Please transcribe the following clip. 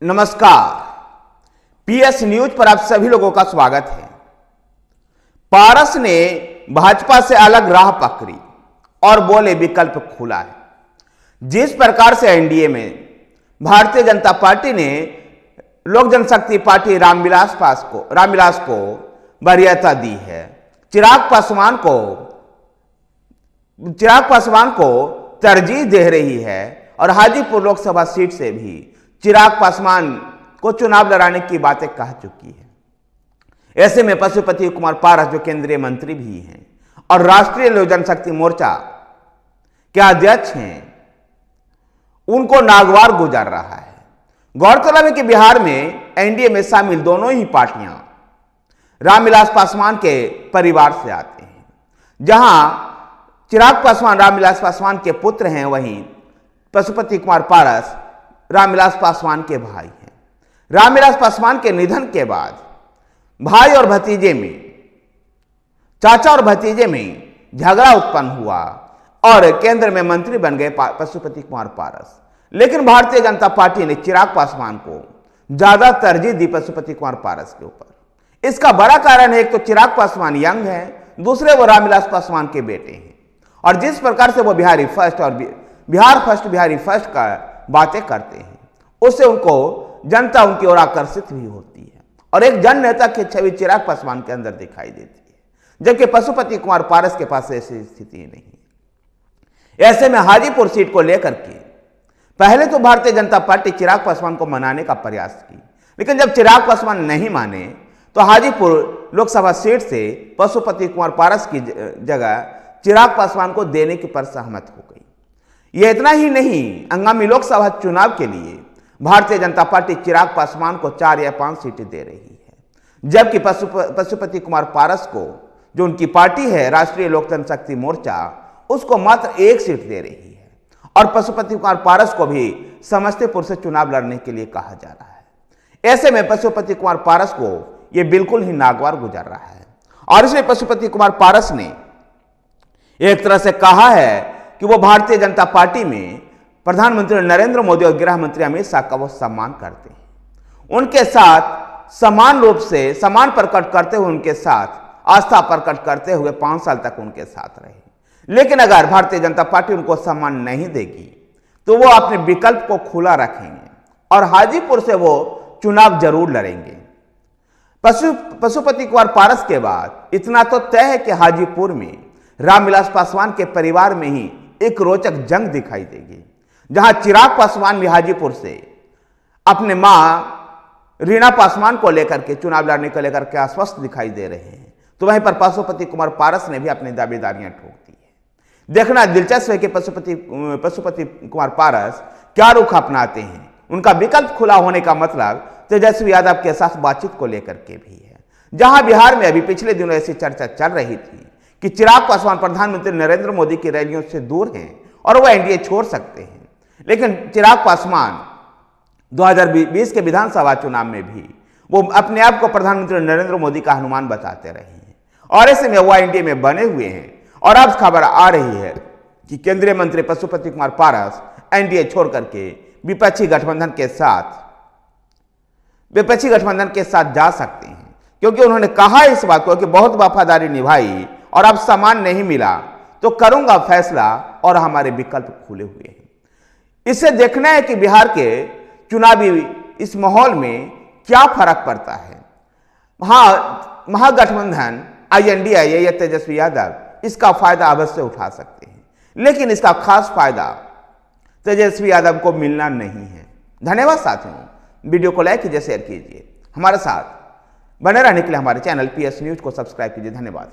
नमस्कार, PS news पर आप सभी लोगों का स्वागत है। पारस ने भाजपा से अलग राह पकड़ी और बोले विकल्प खुला है। जिस प्रकार से एनडीए में भारतीय जनता पार्टी ने लोक जनशक्ति पार्टी रामविलास को वरीयता दी है, चिराग पासवान को तरजीह दे रही है और हाजीपुर लोकसभा सीट से भी चिराग पासवान को चुनाव लड़ाने की बातें कह चुकी है। ऐसे में पशुपति कुमार पारस जो केंद्रीय मंत्री भी हैं और राष्ट्रीय लोक जनशक्ति मोर्चा के अध्यक्ष हैं, उनको नागवार गुजर रहा है। गौरतलब है कि बिहार में एनडीए में शामिल दोनों ही पार्टियां रामविलास पासवान के परिवार से आते हैं। जहां चिराग पासवान रामविलास पासवान के पुत्र हैं, वहीं पशुपति कुमार पारस रामविलास पासवान के भाई हैं। रामविलास पासवान के निधन के बाद चाचा और भतीजे में झगड़ा उत्पन्न हुआ और केंद्र में मंत्री बन गए पशुपति कुमार पारस। लेकिन भारतीय जनता पार्टी ने चिराग पासवान को ज्यादा तरजीह दी पशुपति कुमार पारस के ऊपर। इसका बड़ा कारण है, एक तो चिराग पासवान यंग है, दूसरे वो रामविलास पासवान के बेटे हैं और जिस प्रकार से वो बिहार फर्स्ट का बातें करते हैं, उससे उनको जनता उनकी ओर आकर्षित भी होती है और एक जन नेता की छवि चिराग पासवान के अंदर दिखाई देती है, जबकि पशुपति कुमार पारस के पास ऐसी स्थिति नहीं है। ऐसे में हाजीपुर सीट को लेकर के पहले तो भारतीय जनता पार्टी चिराग पासवान को मनाने का प्रयास की, लेकिन जब चिराग पासवान नहीं माने तो हाजीपुर लोकसभा सीट से पशुपति कुमार पारस की जगह चिराग पासवान को देने की पर सहमत हो गई। यह इतना ही नहीं, आगामी लोकसभा चुनाव के लिए भारतीय जनता पार्टी चिराग पासवान को 4 या 5 सीटें दे रही है, जबकि पशुपति कुमार पारस को, जो उनकी पार्टी है राष्ट्रीय लोक जनशक्ति मोर्चा, उसको मात्र 1 सीट दे रही है और पशुपति कुमार पारस को भी समस्तीपुर से चुनाव लड़ने के लिए कहा जा रहा है। ऐसे में पशुपति कुमार पारस को यह बिल्कुल ही नागवार गुजर रहा है और इसलिए पशुपति कुमार पारस ने एक तरह से कहा है कि वो भारतीय जनता पार्टी में प्रधानमंत्री नरेंद्र मोदी और गृह मंत्री अमित शाह का वो सम्मान करते हैं। उनके साथ सम्मान प्रकट करते हुए, उनके साथ आस्था प्रकट करते हुए 5 साल तक उनके साथ रहे। लेकिन अगर भारतीय जनता पार्टी उनको सम्मान नहीं देगी तो वो अपने विकल्प को खुला रखेंगे और हाजीपुर से वो चुनाव जरूर लड़ेंगे। पशुपति कुमार पारस के बाद इतना तो तय है कि हाजीपुर में रामविलास पासवान के परिवार में ही एक रोचक जंग दिखाई देगी, जहां चिराग पासवान भी हाजीपुर से अपने मां रीना पासवान को लेकर के चुनाव लड़ने को लेकर के आश्वस्त दिखाई दे रहे हैं, तो वहीं पर पशुपति कुमार पारस ने भी अपनी दावेदारियां ठोक दी है। देखना दिलचस्प है कि पशुपति कुमार पारस क्या रुख अपनाते हैं। उनका विकल्प खुला होने का मतलब तेजस्वी यादव के साथ बातचीत को लेकर के भी है, जहां बिहार में अभी पिछले दिनों ऐसी चर्चा चल रही थी कि चिराग पासवान प्रधानमंत्री नरेंद्र मोदी की रैलियों से दूर हैं और वह एनडीए छोड़ सकते हैं। लेकिन चिराग पासवान 2020 के विधानसभा चुनाव में भी वो अपने आप को प्रधानमंत्री नरेंद्र मोदी का हनुमान बताते रहे हैं और ऐसे में वह एनडीए में बने हुए हैं। और अब खबर आ रही है कि केंद्रीय मंत्री पशुपति कुमार पारस एनडीए छोड़ करके विपक्षी गठबंधन के साथ जा सकते हैं, क्योंकि उन्होंने कहा इस बात को कि बहुत वफादारी निभाई और अब सम्मान नहीं मिला तो करूंगा फैसला और हमारे विकल्प खुले हुए हैं। इससे देखना है कि बिहार के चुनावी इस माहौल में क्या फर्क पड़ता है। महागठबंधन INDA या तेजस्वी यादव इसका फायदा अवश्य उठा सकते हैं, लेकिन इसका खास फायदा तेजस्वी यादव को मिलना नहीं है। धन्यवाद साथियों, वीडियो को लाइक कीजिए, शेयर कीजिए, हमारे साथ बने रहने के लिए हमारे चैनल PS न्यूज को सब्सक्राइब कीजिए। धन्यवाद।